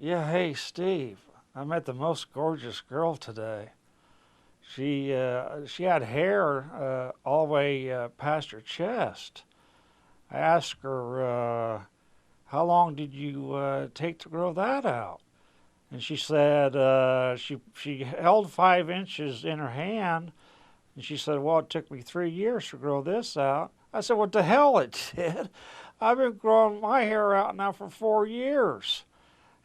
Yeah, hey Steve, I met the most gorgeous girl today. She had hair all the way past her chest. I asked her, "How long did you take to grow that out?" And she said she held 5 inches in her hand, and she said, "Well, it took me 3 years to grow this out." I said, "What the hell it did? I've been growing my hair out now for 4 years."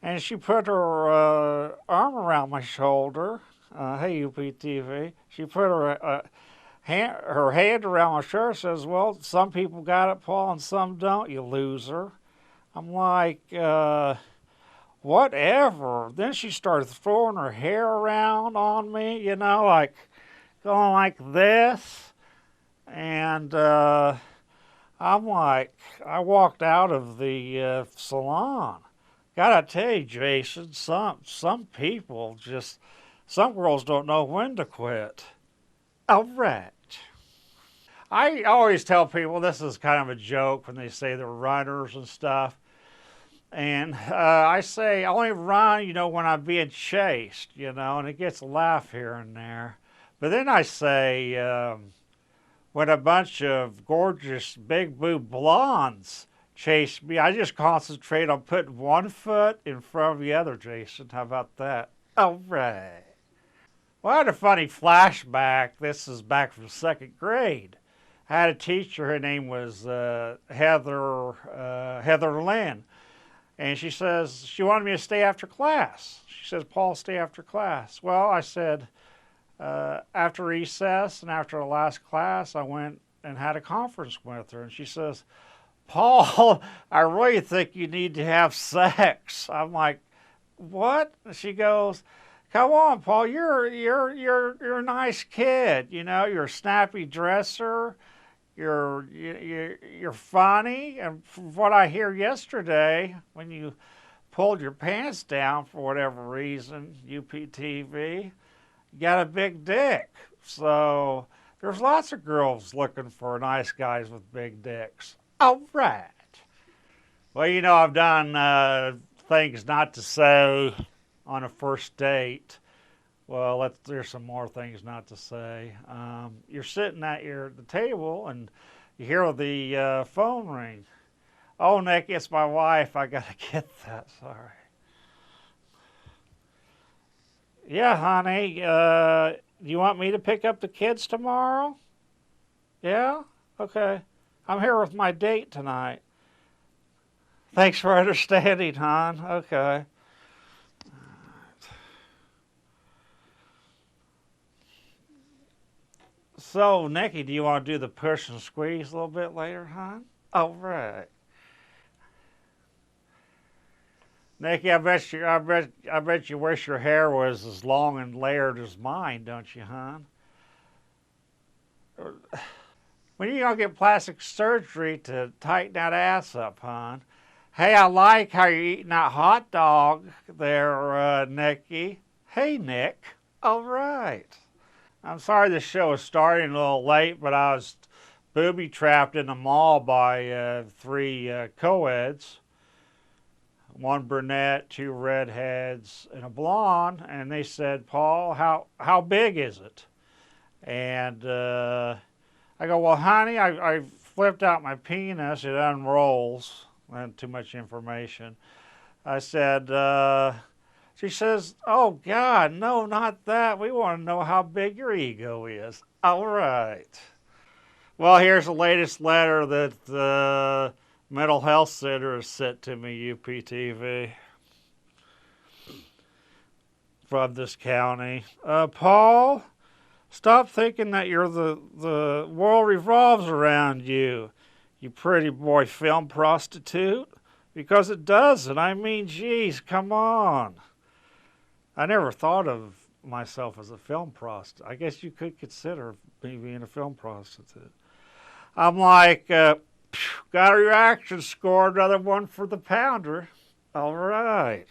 And she put her arm around my shoulder. Hey, UPTV. She put her hand around my shirt. Says, "Well, some people got it, Paul, and some don't. You loser." I'm like, whatever. Then she started throwing her hair around on me. Like going like this, and I'm like, I walked out of the salon. Gotta tell you, Jason, some people just some girls don't know when to quit. All right. I always tell people this is kind of a joke when they say they're runners and stuff. And I say I only run, when I'm being chased, and it gets a laugh here and there. But then I say, when a bunch of gorgeous big boob blondes chase me, I just concentrate on putting one foot in front of the other, Jason. How about that? All right. Well, I had a funny flashback. This is back from second grade. I had a teacher, her name was Heather Lynn, and she says she wanted me to stay after class. She says, "Paul, stay after class." Well, I said, after recess and after the last class, I went and had a conference with her, and she says, "Paul, I really think you need to have sex." I'm like, "What?" She goes, "Come on, Paul, you're a nice kid. You're a snappy dresser. You're funny, and from what I hear yesterday, when you pulled your pants down for whatever reason, UPTV, you got a big dick. So there's lots of girls looking for nice guys with big dicks." All right. Well, I've done things not to say on a first date. Well, there's some more things not to say. You're sitting at the table and you hear the phone ring. "Oh, Nick, it's my wife. I gotta get that. Sorry." "Yeah, honey. Do you want me to pick up the kids tomorrow?" "Yeah? Okay. I'm here with my date tonight." "Thanks for understanding, hon. Okay." "So, Nikki, do you want to do the push and squeeze a little bit later, hon?" "All right." "Nikki, I bet you wish your hair was as long and layered as mine, don't you, hon?" "When are you gonna get plastic surgery to tighten that ass up, hon?" "Hey, I like how you're eating that hot dog there, Nikki." "Hey, Nick." "All right." I'm sorry the show is starting a little late, but I was booby trapped in the mall by three co-eds. One brunette, two redheads, and a blonde. And they said, "Paul, how big is it?" And I go, "Well, honey, I flipped out my penis. It unrolls." And too much information. I said, she says, "Oh, God, no, not that. We want to know how big your ego is." All right. Well, here's the latest letter that the mental health center has sent to me, UPTV, from this county. "Paul, stop thinking that the world revolves around you, you pretty boy film prostitute. Because it doesn't. I mean, geez, come on." I never thought of myself as a film prostitute. I guess you could consider me being a film prostitute. I'm like, got a reaction score, another one for the pounder. All right.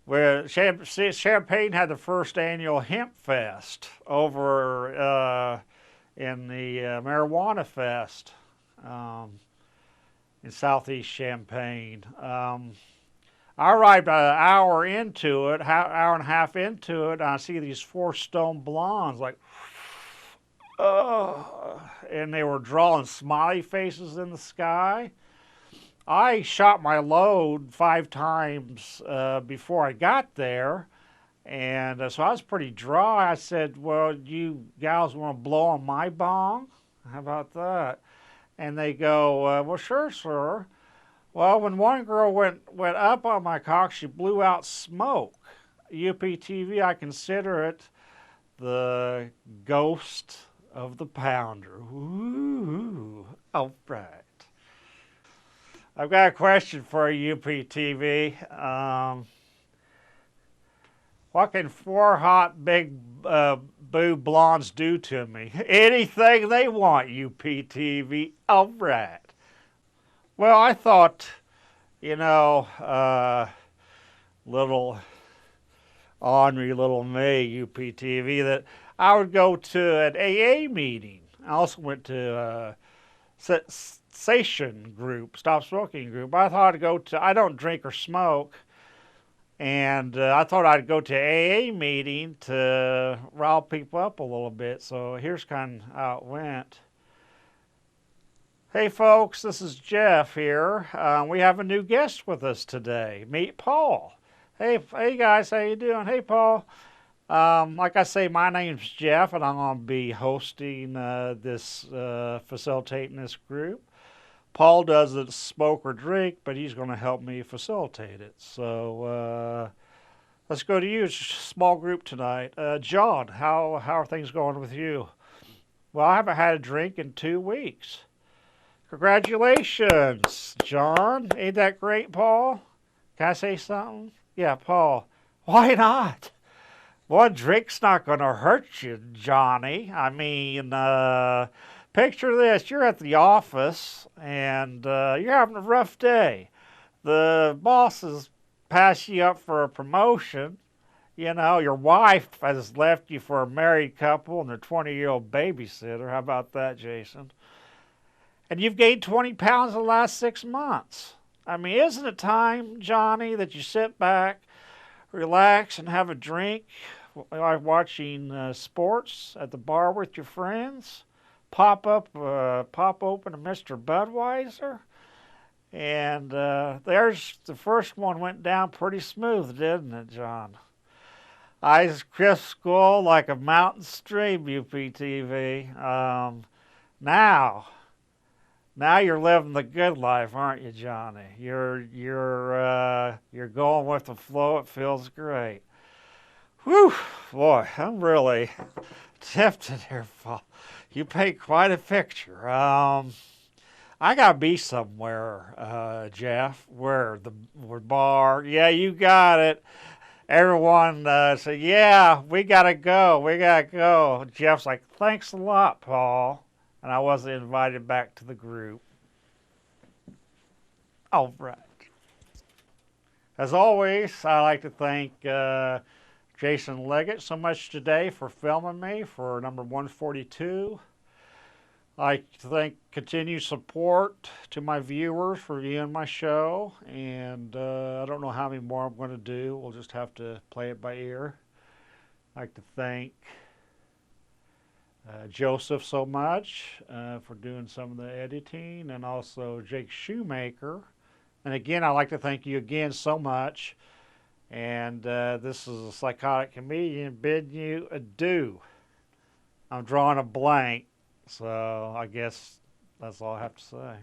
Where Champaign had the first annual Hempfest over in the Marijuana Fest in Southeast Champaign. I arrived an hour into it, hour and a half into it, and I see these 4 stone blondes like, oh, and they were drawing smiley faces in the sky. I shot my load 5 times before I got there, and so I was pretty dry. I said, well, you gals want to blow on my bong? How about that? And they go, well, sure, sir. Well, when one girl went up on my cock, she blew out smoke. UPTV, I consider it the ghost of the pounder. Ooh, all right. I've got a question for you, UPTV. What can 4 hot, big boob blondes do to me? Anything they want, UPTV. All right. Well, I thought, little ornery little me, UPTV, that I would go to an AA meeting. I also went to cessation group, stop smoking group. I thought I'd go to, I don't drink or smoke, and I thought I'd go to AA meeting to rile people up a little bit. So here's kind of how it went. Hey folks, this is Jeff here. We have a new guest with us today. Meet Paul. Hey guys, how you doing? Hey Paul. Like I say, my name's Jeff, and I'm going to be hosting facilitating this group. Paul doesn't smoke or drink, but he's going to help me facilitate it. So let's go to you. It's a small group tonight. John, how are things going with you? Well, I haven't had a drink in 2 weeks. Congratulations, John. Ain't that great, Paul? Can I say something? Yeah, Paul. Why not? One drink's not going to hurt you, Johnny. I mean, picture this. You're at the office, and you're having a rough day. The boss has passed you up for a promotion. Your wife has left you for a married couple and their 20-year-old babysitter. How about that, Jason? And you've gained 20 pounds in the last 6 months. I mean, isn't it time, Johnny, that you sit back, relax, and have a drink, like watching sports at the bar with your friends? Pop open a Mr. Budweiser, and there's the first one went down pretty smooth, didn't it, John? Eyes crisp, cool like a mountain stream, UPTV. Now you're living the good life, aren't you, Johnny? You're going with the flow. It feels great. Whew, boy, I'm really tempted here, Paul. You paint quite a picture. I gotta be somewhere, Jeff. Where the bar? Yeah, you got it. Everyone said, "Yeah, we gotta go. We gotta go." Jeff's like, "Thanks a lot, Paul." And I wasn't invited back to the group. All right. As always, I like to thank Jason Leggett so much today for filming me for number 142. I like to thank continued support to my viewers for viewing my show. And I don't know how many more I'm going to do. We'll just have to play it by ear. I'd like to thank Joseph so much for doing some of the editing, and also Jake Shoemaker. And again, I'd like to thank you again so much. And this is a Psychotic Comedian bidding you adieu. I'm drawing a blank, so I guess that's all I have to say.